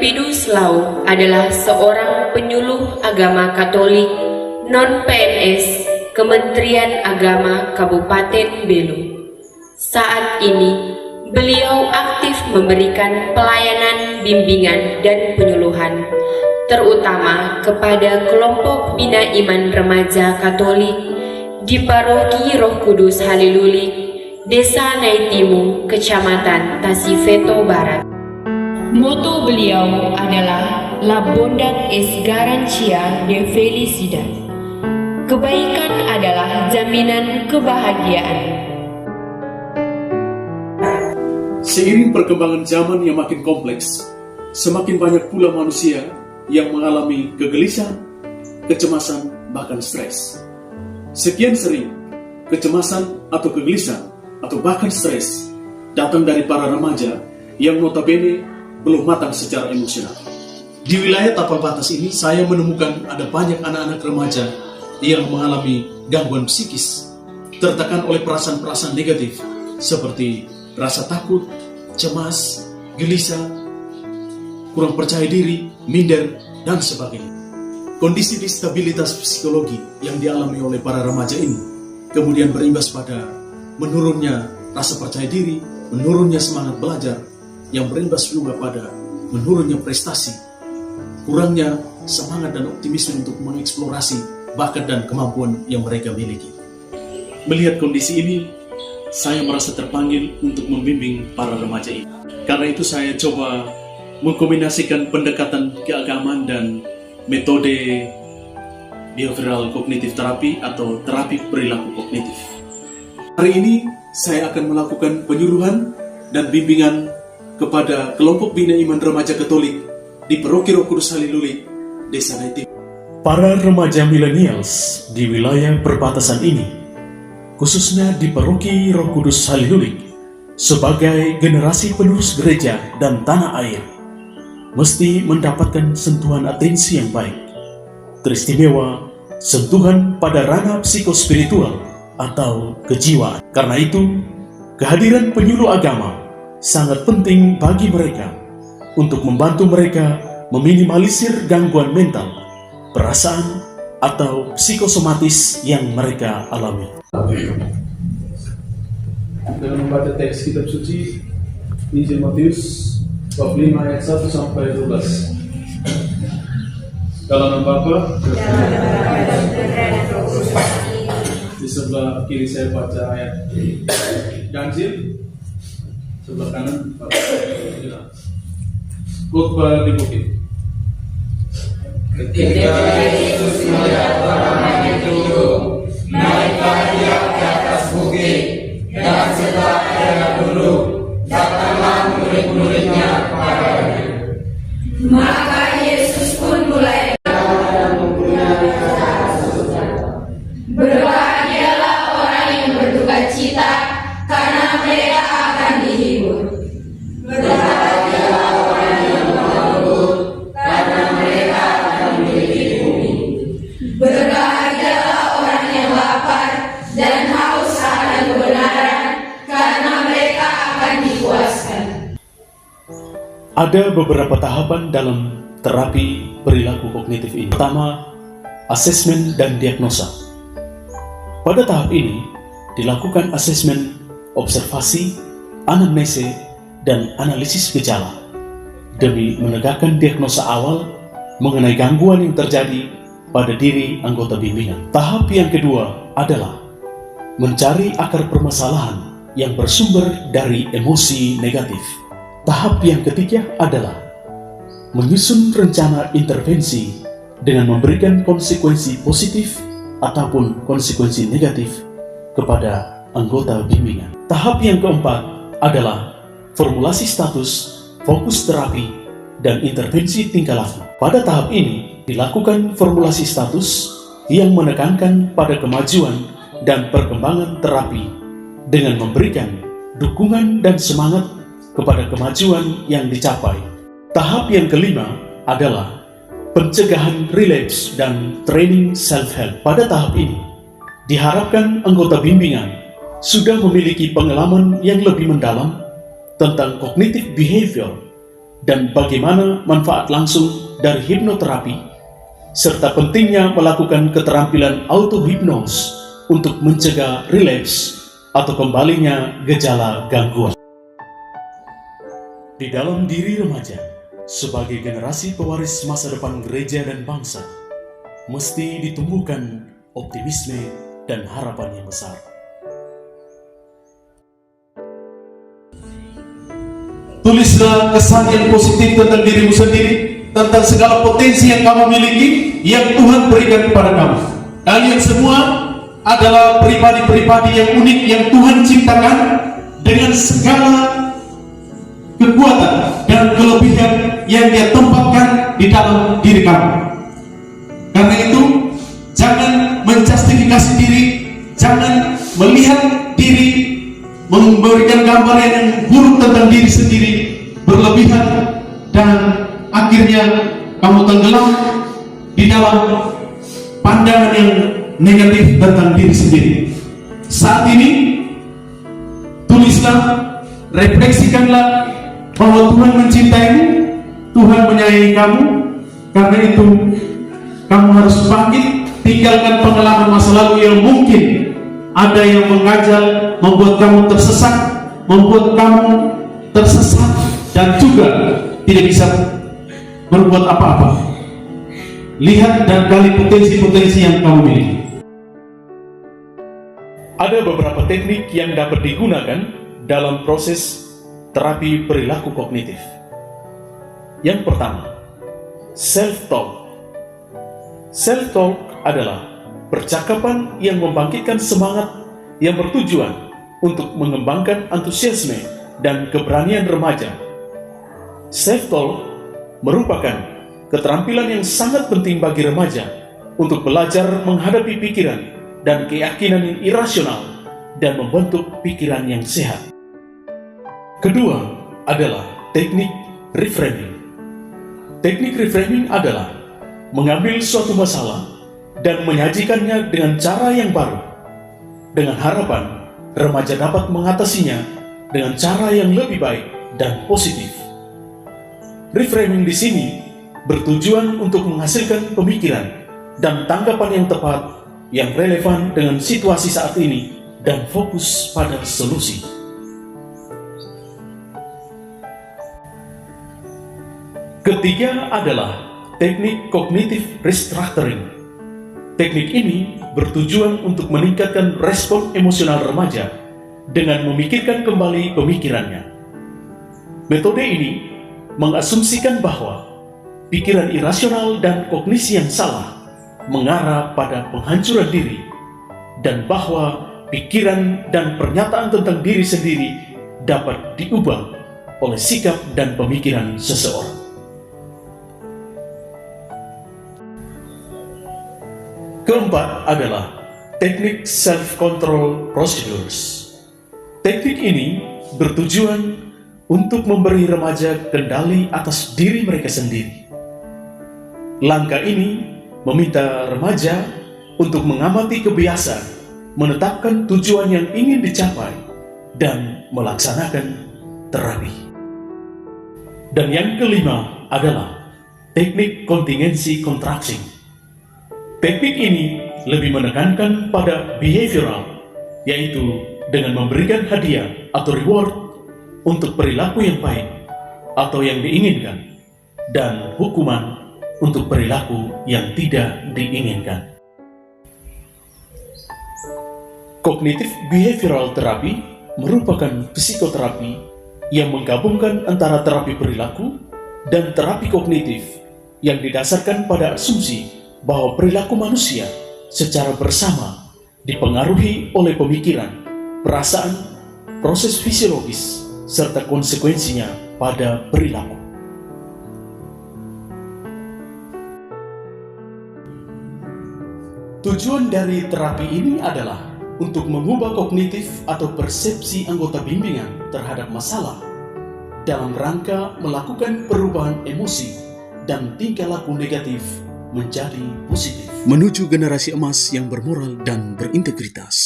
Elpidus Lau adalah seorang penyuluh agama Katolik non-PNS Kementerian Agama Kabupaten Belu. Saat ini, beliau aktif memberikan pelayanan bimbingan dan penyuluhan, terutama kepada kelompok bina iman remaja Katolik di Paroki Roh Kudus Halilulik, Desa Naitimu, Kecamatan Tasifeto Barat. Moto beliau adalah La Bondad es Garantia de Felicidad. Kebaikan adalah jaminan kebahagiaan. Seiring perkembangan zaman yang makin kompleks, semakin banyak pula manusia yang mengalami kegelisahan, kecemasan, bahkan stres. Sekian sering, kecemasan atau kegelisahan atau bahkan stres datang dari para remaja yang notabene belum matang secara emosional. Di wilayah tapal batas ini, saya menemukan ada banyak anak-anak remaja yang mengalami gangguan psikis, tertekan oleh perasaan-perasaan negatif seperti rasa takut, cemas, gelisah, kurang percaya diri, minder, dan sebagainya. Kondisi distabilitas psikologi yang dialami oleh para remaja ini kemudian berimbas pada menurunnya rasa percaya diri, menurunnya semangat belajar, yang berimbas juga pada menurunnya prestasi, kurangnya semangat dan optimisme untuk mengeksplorasi bakat dan kemampuan yang mereka miliki. Melihat kondisi ini, saya merasa terpanggil untuk membimbing para remaja ini. Karena itu saya coba mengkombinasikan pendekatan keagamaan dan metode behavioral cognitive therapy atau terapi perilaku kognitif. Hari ini saya akan melakukan penyuluhan dan bimbingan kepada kelompok bina iman remaja Katolik di Paroki Roh Kudus Halilulik, Desa Naitimu. Para remaja milenials di wilayah perbatasan ini, khususnya di Paroki Roh Kudus Halilulik, sebagai generasi penerus gereja dan tanah air, mesti mendapatkan sentuhan atensi yang baik, teristimewa sentuhan pada ranah psikospiritual atau kejiwaan. Karena itu, kehadiran penyuluh agama sangat penting bagi mereka untuk membantu mereka meminimalisir gangguan mental, perasaan, atau psikosomatis yang mereka alami. Dengan membaca teks kitab suci Injil Matius bab 5 ayat 1 sampai 12. Kalangan Bapa, di sebelah kiri saya baca ayat Ganjil, sebelah kanan khotbah di bukit. Ketika Yesus melihat orang itu, naiklah dia ke atas bukit, dan setelah ia duduk, datanglah murid-muridnya kepadanya. Maka Yesus pun mulai berbahagialah orang yang berduka cita, karena mereka akan dihibur. Berbahagialah orang yang berlembut, karena mereka akan memiliki bumi. Berbahagialah orang yang lapar dan haus akan kebenaran, karena mereka akan dipuaskan. Ada beberapa tahapan dalam terapi perilaku kognitif ini. Pertama, asesmen dan diagnosa. Pada tahap ini, dilakukan asesmen, observasi, anamnese, dan analisis gejala demi menegakkan diagnosa awal mengenai gangguan yang terjadi pada diri anggota bimbingan. Tahap yang kedua adalah mencari akar permasalahan yang bersumber dari emosi negatif. Tahap yang ketiga adalah menyusun rencana intervensi dengan memberikan konsekuensi positif ataupun konsekuensi negatif kepada anggota bimbingan. Tahap yang keempat adalah formulasi status, fokus terapi, dan intervensi tingkah laku. Pada tahap ini dilakukan formulasi status yang menekankan pada kemajuan dan perkembangan terapi dengan memberikan dukungan dan semangat kepada kemajuan yang dicapai. Tahap yang kelima adalah pencegahan relapse dan training self-help. Pada tahap ini, diharapkan anggota bimbingan sudah memiliki pengalaman yang lebih mendalam tentang cognitive behavior dan bagaimana manfaat langsung dari hipnoterapi, serta pentingnya melakukan keterampilan auto-hipnos untuk mencegah relapse atau kembalinya gejala gangguan. Di dalam diri remaja, sebagai generasi pewaris masa depan gereja dan bangsa, mesti ditumbuhkan optimisme dan harapan yang besar. Tulislah kesan yang positif tentang dirimu sendiri, tentang segala potensi yang kamu miliki, yang Tuhan berikan kepada kamu. Kalian semua adalah pribadi-pribadi yang unik yang Tuhan ciptakan dengan segala kekuatan dan kelebihan yang Dia tempatkan di dalam diri kamu. Karena itu, jangan menjustifikasi diri, jangan melihat diri, memberikan gambaran yang buruk tentang diri sendiri, berlebihan, dan akhirnya kamu tenggelam di dalam pandangan yang negatif tentang diri sendiri. Saat ini, tulislah, refleksikanlah bahwa Tuhan mencintaimu, Tuhan menyayangi kamu. Karena itu, kamu harus bangkit, tinggalkan pengalaman masa lalu yang mungkin ada yang mengajal, membuat kamu tersesat, dan juga tidak bisa berbuat apa-apa. Lihat dan gali potensi-potensi yang kamu miliki. Ada beberapa teknik yang dapat digunakan dalam proses terapi perilaku kognitif. Yang pertama, self-talk. Self-talk adalah percakapan yang membangkitkan semangat yang bertujuan untuk mengembangkan antusiasme dan keberanian remaja. Self-talk merupakan keterampilan yang sangat penting bagi remaja untuk belajar menghadapi pikiran dan keyakinan yang irasional dan membentuk pikiran yang sehat. Kedua adalah teknik reframing. Teknik reframing adalah mengambil suatu masalah dan menyajikannya dengan cara yang baru, dengan harapan remaja dapat mengatasinya dengan cara yang lebih baik dan positif. Reframing di sini bertujuan untuk menghasilkan pemikiran dan tanggapan yang tepat, yang relevan dengan situasi saat ini dan fokus pada solusi. Ketiga adalah teknik cognitive restructuring. Teknik ini bertujuan untuk meningkatkan respon emosional remaja dengan memikirkan kembali pemikirannya. Metode ini mengasumsikan bahwa pikiran irasional dan kognisi yang salah mengarah pada penghancuran diri, dan bahwa pikiran dan pernyataan tentang diri sendiri dapat diubah oleh sikap dan pemikiran seseorang. Keempat adalah teknik self-control procedures. Teknik ini bertujuan untuk memberi remaja kendali atas diri mereka sendiri. Langkah ini meminta remaja untuk mengamati kebiasaan, menetapkan tujuan yang ingin dicapai, dan melaksanakan terapi. Dan yang kelima adalah teknik contingency contraction. Teknik ini lebih menekankan pada behavioral, yaitu dengan memberikan hadiah atau reward untuk perilaku yang baik atau yang diinginkan, dan hukuman untuk perilaku yang tidak diinginkan. Cognitive behavioral therapy merupakan psikoterapi yang menggabungkan antara terapi perilaku dan terapi kognitif yang didasarkan pada asumsi bahwa perilaku manusia secara bersama dipengaruhi oleh pemikiran, perasaan, proses fisiologis, serta konsekuensinya pada perilaku. Tujuan dari terapi ini adalah untuk mengubah kognitif atau persepsi anggota bimbingan terhadap masalah dalam rangka melakukan perubahan emosi dan tingkah laku negatif menjadi positif, menuju generasi emas yang bermoral dan berintegritas.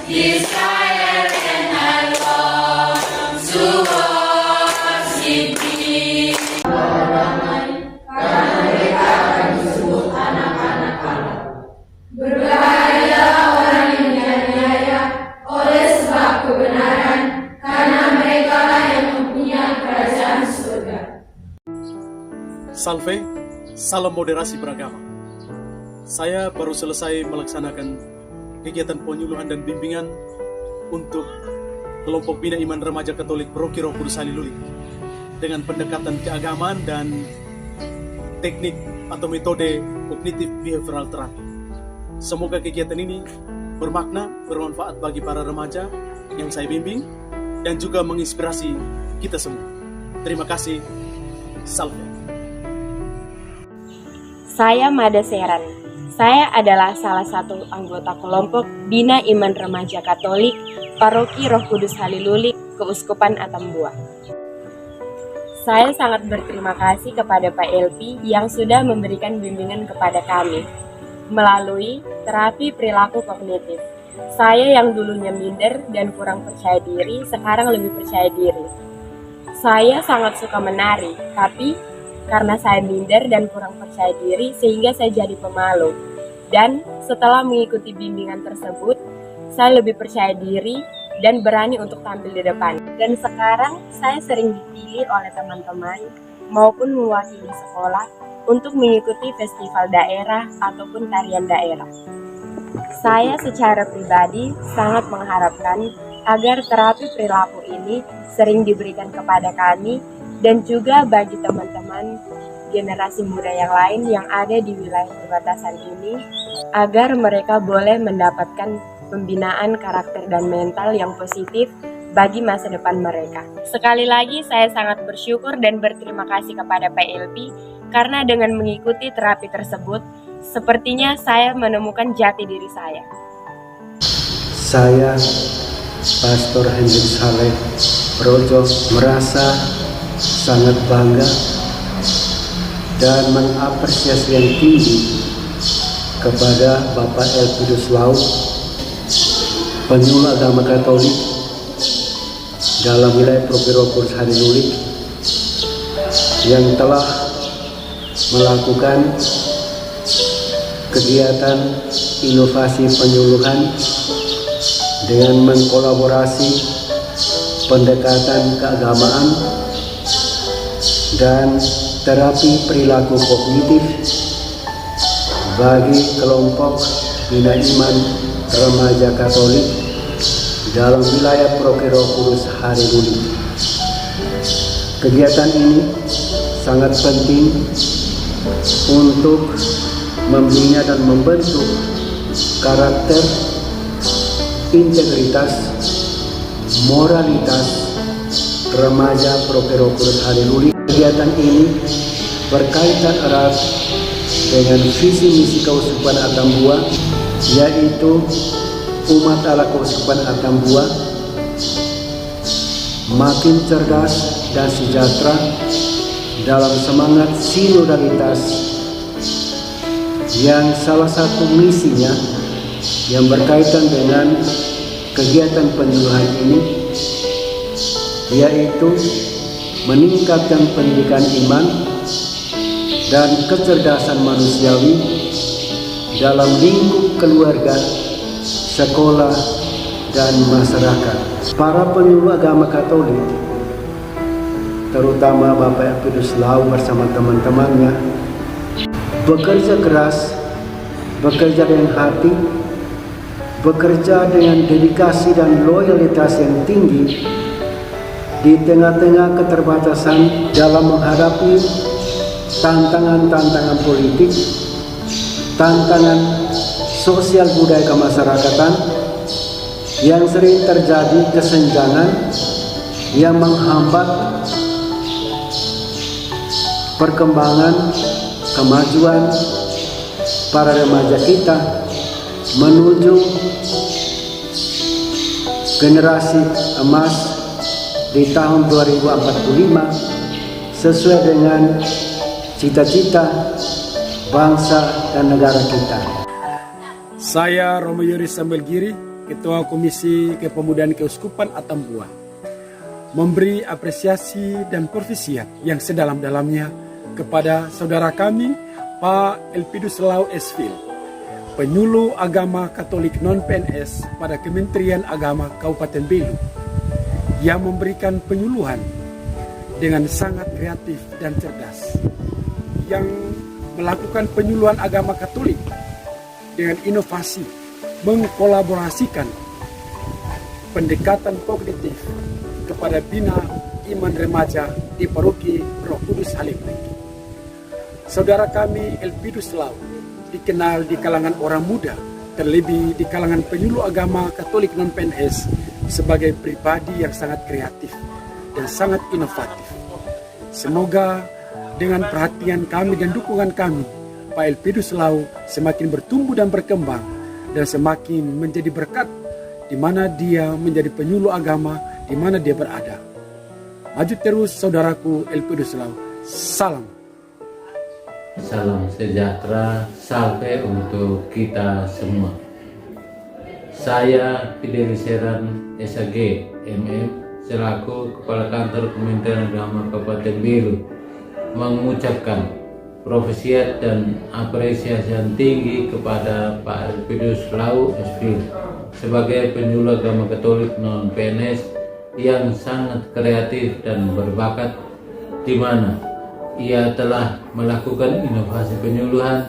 Desire and Salam moderasi beragama. Saya baru selesai melaksanakan kegiatan penyuluhan dan bimbingan untuk kelompok bina iman remaja Katolik Paroki Roh Kudus Halilulik dengan pendekatan keagamaan dan teknik atau metode kognitif behavioral therapy. Semoga kegiatan ini bermakna, bermanfaat bagi para remaja yang saya bimbing dan juga menginspirasi kita semua. Terima kasih. Salve. Saya Mada Seran. Saya adalah salah satu anggota kelompok Bina Iman Remaja Katolik Paroki Roh Kudus Halilulik Keuskupan Atambua. Saya sangat berterima kasih kepada Pak LP yang sudah memberikan bimbingan kepada kami melalui terapi perilaku kognitif. Saya yang dulunya minder dan kurang percaya diri, sekarang lebih percaya diri. Saya sangat suka menari, tapi karena saya minder dan kurang percaya diri sehingga saya jadi pemalu. Dan setelah mengikuti bimbingan tersebut, saya lebih percaya diri dan berani untuk tampil di depan. Dan sekarang saya sering dipilih oleh teman-teman maupun mewakili sekolah untuk mengikuti festival daerah ataupun tarian daerah. Saya secara pribadi sangat mengharapkan agar terapi perilaku ini sering diberikan kepada kami dan juga bagi teman-teman generasi muda yang lain yang ada di wilayah perbatasan ini agar mereka boleh mendapatkan pembinaan karakter dan mental yang positif bagi masa depan mereka. Sekali lagi saya sangat bersyukur dan berterima kasih kepada PLP karena dengan mengikuti terapi tersebut sepertinya saya menemukan jati diri saya. Saya Pastor Hendrik Saleh Projo merasa sangat bangga dan mengapresiasi yang tinggi kepada Bapak Elpidus Lau, penyuluh agama Katolik dalam wilayah Paroki Roh Kudus Halilulik yang telah melakukan kegiatan inovasi penyuluhan dengan mengkolaborasi pendekatan keagamaan dan terapi perilaku kognitif bagi kelompok Bina Iman Remaja Katolik dalam wilayah Paroki Roh Kudus Halilulik. Kegiatan ini sangat penting untuk membina dan membentuk karakter, integritas, moralitas remaja Paroki Roh Kudus Halilulik. Kegiatan ini berkaitan erat dengan visi misi Keuskupan Atambua, yaitu umat Allah Keuskupan Atambua makin cerdas dan sejahtera dalam semangat sinodalitas yang salah satu misinya yang berkaitan dengan kegiatan penyuluhan ini yaitu meningkatkan pendidikan iman dan kecerdasan manusiawi dalam lingkup keluarga, sekolah, dan masyarakat. Para penyuluh agama Katolik, terutama Bapak Elpidus Lau bersama teman-temannya, bekerja keras, bekerja dengan hati, bekerja dengan dedikasi dan loyalitas yang tinggi di tengah-tengah keterbatasan dalam menghadapi tantangan-tantangan politik, tantangan sosial budaya kemasyarakatan yang sering terjadi kesenjangan yang menghambat perkembangan kemajuan para remaja kita menuju generasi emas di tahun 2045 sesuai dengan cita-cita bangsa dan negara kita. Saya Romo Yuris Samuel Giri, Ketua Komisi Kepemudaan Keuskupan Atambua, memberi apresiasi dan profisiat yang sedalam-dalamnya kepada saudara kami Pak Elpidus Lau Esfil, penyuluh agama Katolik non-PNS pada Kementerian Agama Kabupaten Belu, yang memberikan penyuluhan dengan sangat kreatif dan cerdas, yang melakukan penyuluhan agama Katolik dengan inovasi, mengkolaborasikan pendekatan kognitif kepada bina iman remaja di Paroki Roh Kudus Halilulik. Saudara kami Elpidus Lau dikenal di kalangan orang muda, terlebih di kalangan penyuluh agama Katolik non-PNS, sebagai pribadi yang sangat kreatif dan sangat inovatif. Semoga dengan perhatian kami dan dukungan kami, Pak Elpidus Lau semakin bertumbuh dan berkembang dan semakin menjadi berkat di mana dia menjadi penyuluh agama, di mana dia berada. Maju terus saudaraku Elpidus Lau. Salam. Salam sejahtera, salve untuk kita semua. Saya Fidelis Heran, SAG, MM, selaku Kepala Kantor Kementerian Agama Kabupaten Belu, mengucapkan profesiat dan apresiasi yang tinggi kepada Pak Elpidus Lau SPil sebagai penyuluh agama Katolik non-PNS yang sangat kreatif dan berbakat, di mana ia telah melakukan inovasi penyuluhan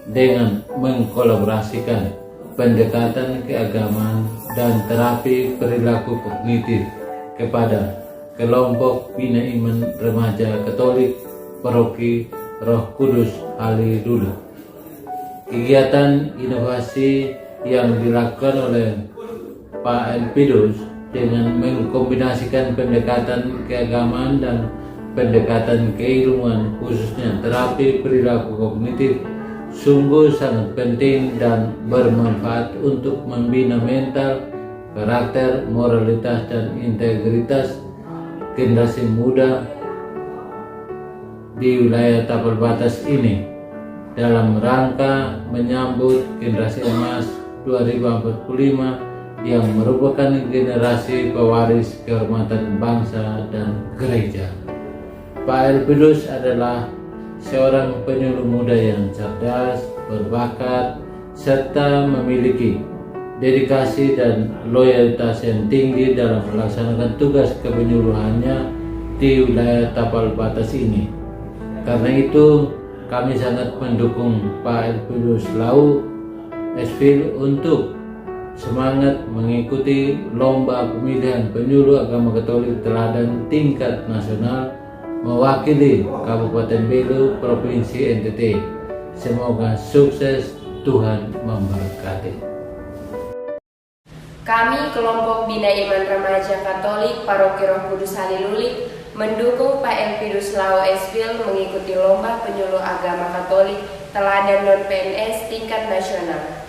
dengan mengkolaborasikan pendekatan keagamaan dan terapi perilaku kognitif kepada kelompok bina iman remaja Katolik Paroki Roh Kudus Halilulik. Kegiatan inovasi yang dilakukan oleh Pak Elpidus dengan mengkombinasikan pendekatan keagamaan dan pendekatan keilmuan, khususnya terapi perilaku kognitif, sungguh sangat penting dan bermanfaat untuk membina mental, karakter, moralitas, dan integritas generasi muda di wilayah tapal batas ini dalam rangka menyambut generasi emas 2045 yang merupakan generasi pewaris kehormatan bangsa dan gereja. Pak Elpidus adalah seorang penyuluh muda yang cerdas, berbakat, serta memiliki dedikasi dan loyalitas yang tinggi dalam melaksanakan tugas kepenyuluhannya di wilayah tapal batas ini. Karena itu, kami sangat mendukung Pak Elpidus Lau SPil untuk semangat mengikuti lomba pemilihan penyuluh agama Katolik teladan tingkat nasional mewakili Kabupaten Belu, Provinsi NTT. Semoga sukses, Tuhan memberkati. Kami kelompok Bina Iman Remaja Katolik Paroki Roh Kudus Halilulik mendukung Pak Elpidus Lau SPil mengikuti lomba penyuluh agama Katolik teladan non-PNS tingkat nasional.